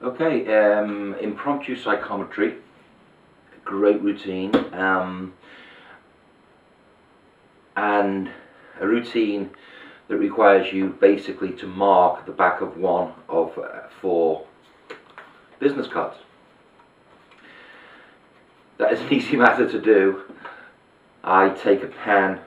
Okay, impromptu psychometry, great routine, and a routine that requires you basically to mark the back of one of 4 business cards. That is an easy matter to do. I take a pen,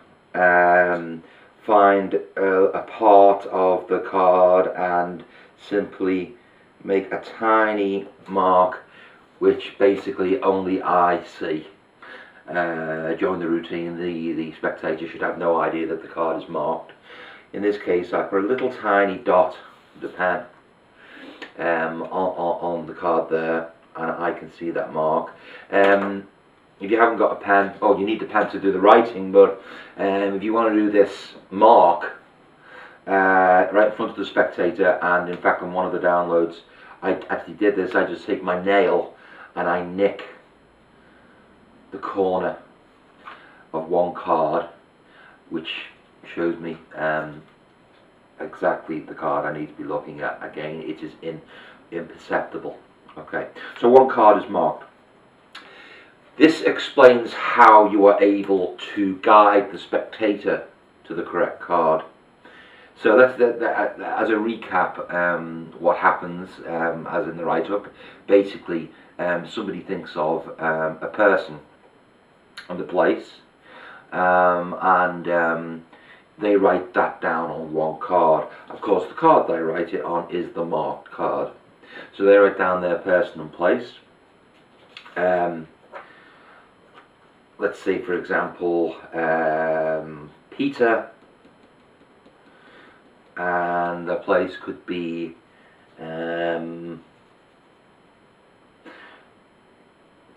find a part of the card and simply make a tiny mark which basically only I see. During the routine, the spectator should have no idea that the card is marked. In this case, I put a little tiny dot with the pen on the card there, and I can see that mark. If you haven't got a pen, oh, you need the pen to do the writing, but if you want to do this mark right in front of the spectator, and in fact on one of the downloads I actually did this, I just take my nail and I nick the corner of one card, which shows me exactly the card I need to be looking at. Again, it is imperceptible. Okay, so one card is marked. This explains how you are able to guide the spectator to the correct card. So that's as a recap, what happens as in the write-up. Basically, somebody thinks of a person and a place, and they write that down on one card. Of course, the card they write it on is the marked card. So they write down their person and place. Let's say, for example, Peter, and the place could be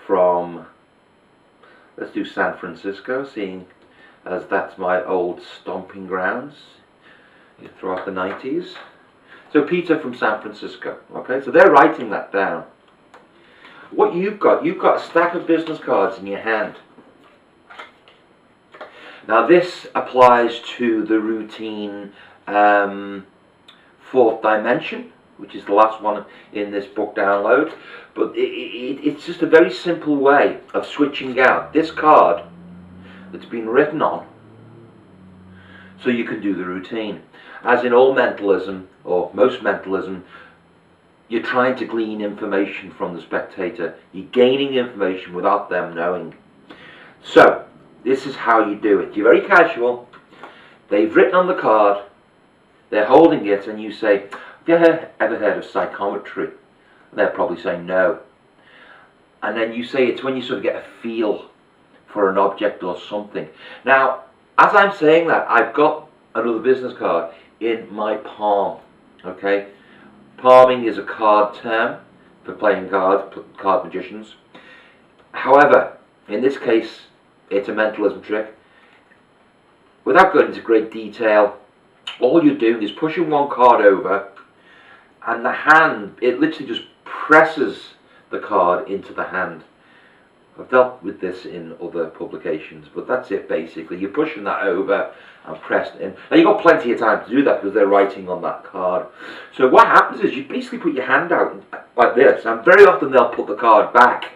from, let's do San Francisco, seeing as that's my old stomping grounds throughout the 90s. So Peter from San Francisco. Okay, so they're writing that down. What you've got a stack of business cards in your hand. Now this applies to the routine 4th dimension, which is the last one in this book download, but it's just a very simple way of switching out this card that's been written on so you can do the routine. As in all mentalism, or most mentalism, you're trying to glean information from the spectator. You're gaining information without them knowing. So this is how you do it. You're very casual. They've written on the card, they're holding it, and you say, have you ever heard of psychometry? And they're probably saying no. And then you say it's when you sort of get a feel for an object or something. Now, as I'm saying that, I've got another business card in my palm. Okay? Palming is a card term for playing cards, card magicians. However, in this case, it's a mentalism trick. Without going into great detail, all you're doing is pushing one card over, and the hand, it literally just presses the card into the hand. I've dealt with this in other publications, but that's it basically. You're pushing that over and pressing it in. Now you've got plenty of time to do that because they're writing on that card. So what happens is you basically put your hand out like this, and very often they'll put the card back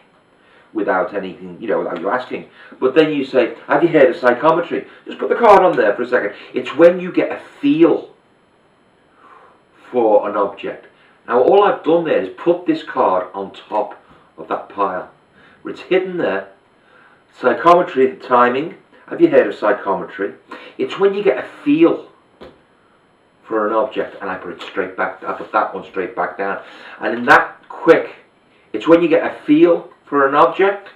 without anything, without you asking. But then you say, have you heard of psychometry? Just put the card on there for a second. It's when you get a feel for an object. Now all I've done there is put this card on top of that pile. It's hidden there. Psychometry, timing. Have you heard of psychometry? It's when you get a feel for an object, and I put it straight back. I put that one straight back down. And in that quick, it's when you get a feel for an object,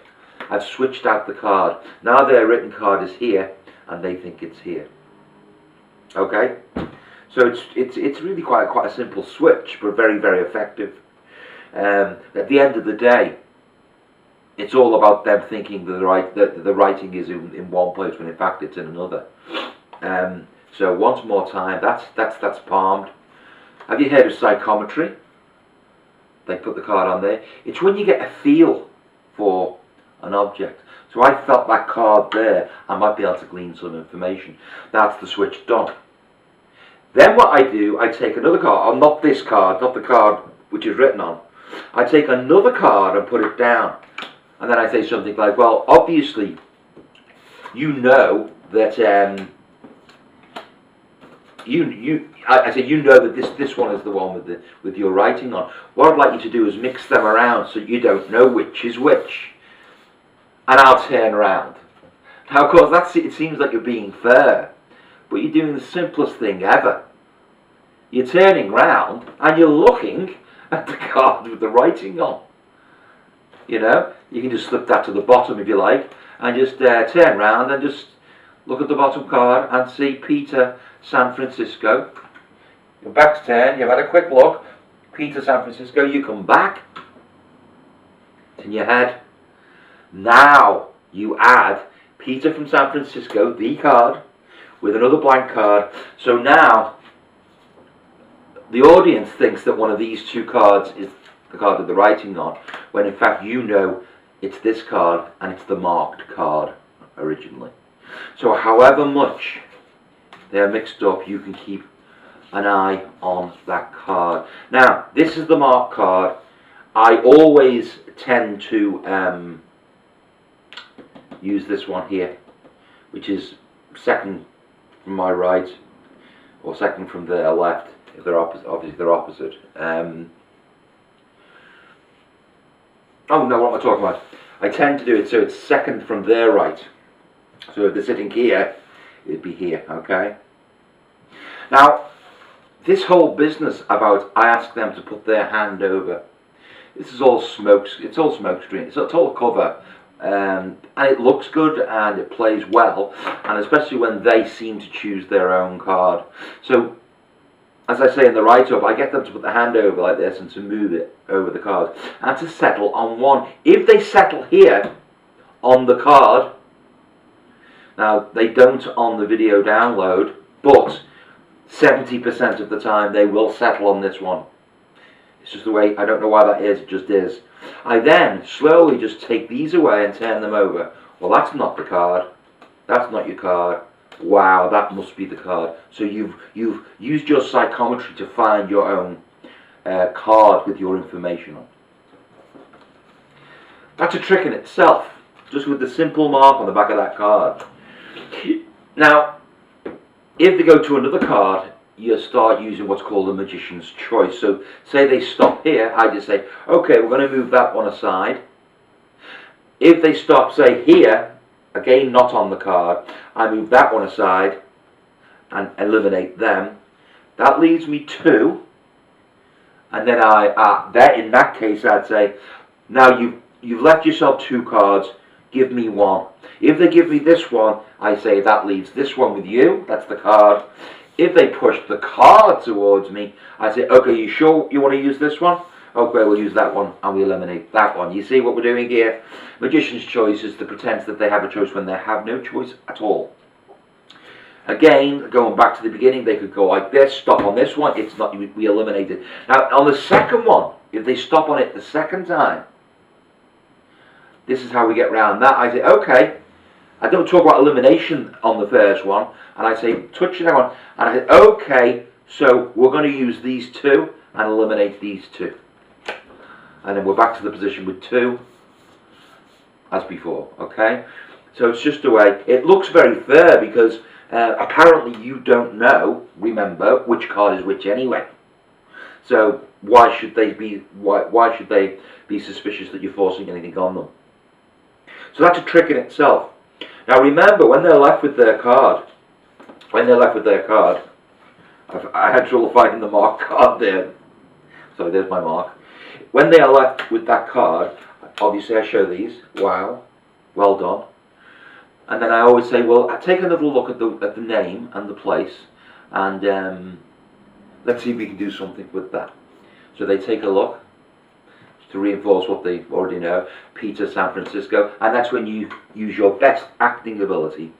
I've switched out the card. Now their written card is here, and they think it's here. Okay? So it's really quite a simple switch, but very, very effective. At the end of the day, it's all about them thinking the writing is in one place when in fact it's in another. So once more time, that's palmed. Have you heard of psychometry? They put the card on there. It's when you get a feel for an object. So I felt that card there, I might be able to glean some information. That's the switch done. Then what I do, I take another card, not this card, not the card which is written on. I take another card and put it down. And then I say something like, well, obviously, you know that, I say, you know that this one is the one with your writing on. What I'd like you to do is mix them around so you don't know which is which. And I'll turn around. Now, of course, it seems like you're being fair, but you're doing the simplest thing ever. You're turning round and you're looking at the card with the writing on. You know, you can just slip that to the bottom if you like, and just turn round and just look at the bottom card and see Peter, San Francisco. Your back's turned, you've had a quick look, Peter, San Francisco, you come back, it's in your head. Now you add Peter from San Francisco, the card, with another blank card. So now the audience thinks that one of these two cards is the card with the writing on, when in fact you know it's this card and it's the marked card originally. So however much they're mixed up, you can keep an eye on that card. Now, this is the marked card. I always tend to use this one here, which is second from my right, or second from their left, if they're opposite. Obviously they're opposite. Oh no, what am I talking about? I tend to do it so it's second from their right. So if they're sitting here, it'd be here, okay? Now, this whole business about I ask them to put their hand over, this is all smoke, it's all smoke screen, it's all cover, and it looks good and it plays well, and especially when they seem to choose their own card. So, as I say in the write-up, I get them to put the hand over like this and to move it over the card and to settle on one. If they settle here on the card, now they don't on the video download, but 70% of the time they will settle on this one. It's just the way, I don't know why that is, it just is. I then slowly just take these away and turn them over. Well, that's not the card, that's not your card. Wow, that must be the card. So you've used your psychometry to find your own card with your information on. That's a trick in itself, just with the simple mark on the back of that card. Now, if they go to another card, you start using what's called a magician's choice. So say they stop here, I just say, okay, we're going to move that one aside. If they stop, say, here, again not on the card, I move that one aside and eliminate them. That leaves me two, and then in that case I'd say, now you've left yourself two cards, give me one. If they give me this one, I say that leaves this one with you, that's the card. If they push the card towards me, I say, okay, you sure you want to use this one? Okay, we'll use that one, and we eliminate that one. You see what we're doing here? Magician's choice is the pretense that they have a choice when they have no choice at all. Again, going back to the beginning, they could go like this, stop on this one, it's not, we eliminate it. Now, on the second one, if they stop on it the second time, this is how we get around that. I say, okay, I don't talk about elimination on the first one, and I say, touch that one, and I say, okay, so we're going to use these two and eliminate these two. And then we're back to the position with two, as before, okay? So it's just a way, it looks very fair because apparently you don't know, remember, which card is which anyway. So why should they be suspicious that you're forcing anything on them? So that's a trick in itself. Now remember, when they're left with their card, I had trouble finding the marked card there. So there's my mark. When they are left with that card, obviously I show these. Wow, well done. And then I always say, well, take another look at the name and the place, and let's see if we can do something with that. So they take a look to reinforce what they already know. Peter, San Francisco, and that's when you use your best acting ability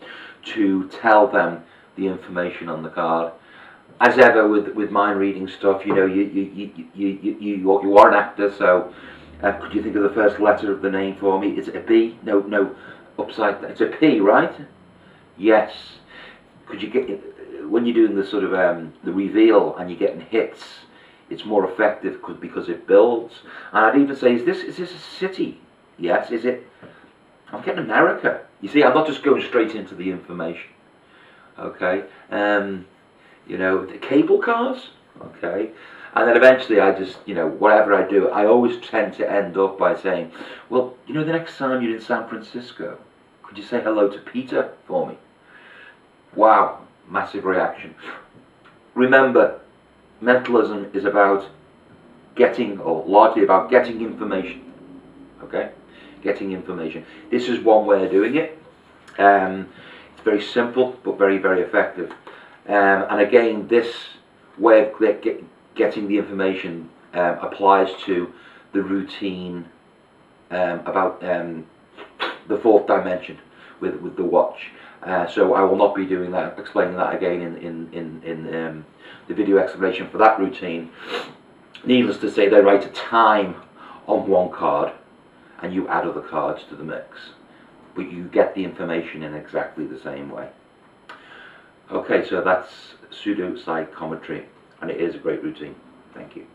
to tell them the information on the card. As ever with mind reading stuff, you know, you are an actor, so could you think of the first letter of the name for me? Is it a B? No, upside down. It's a P, right? Yes. Could you get, when you're doing the sort of the reveal and you're getting hits, It's more effective because it builds. And I'd even say, is this a city? Yes. Is it? I'm getting America. You see, I'm not just going straight into the information. Okay. You know, the cable cars. Okay. And then eventually I just, you know, whatever I do, I always tend to end up by saying, well, you know, the next time you're in San Francisco, could you say hello to Peter for me? Wow, massive reaction. Remember, mentalism is about getting, or largely about getting information. Okay? Getting information. This is one way of doing it. It's very simple, but very, very effective. And again, this way of getting the information applies to the routine about the fourth dimension with the watch. So I will not be doing that, explaining that again in the video explanation for that routine. Needless to say, they write a time on one card and you add other cards to the mix, but you get the information in exactly the same way. Okay, so that's pseudo psychometry, and it is a great routine. Thank you.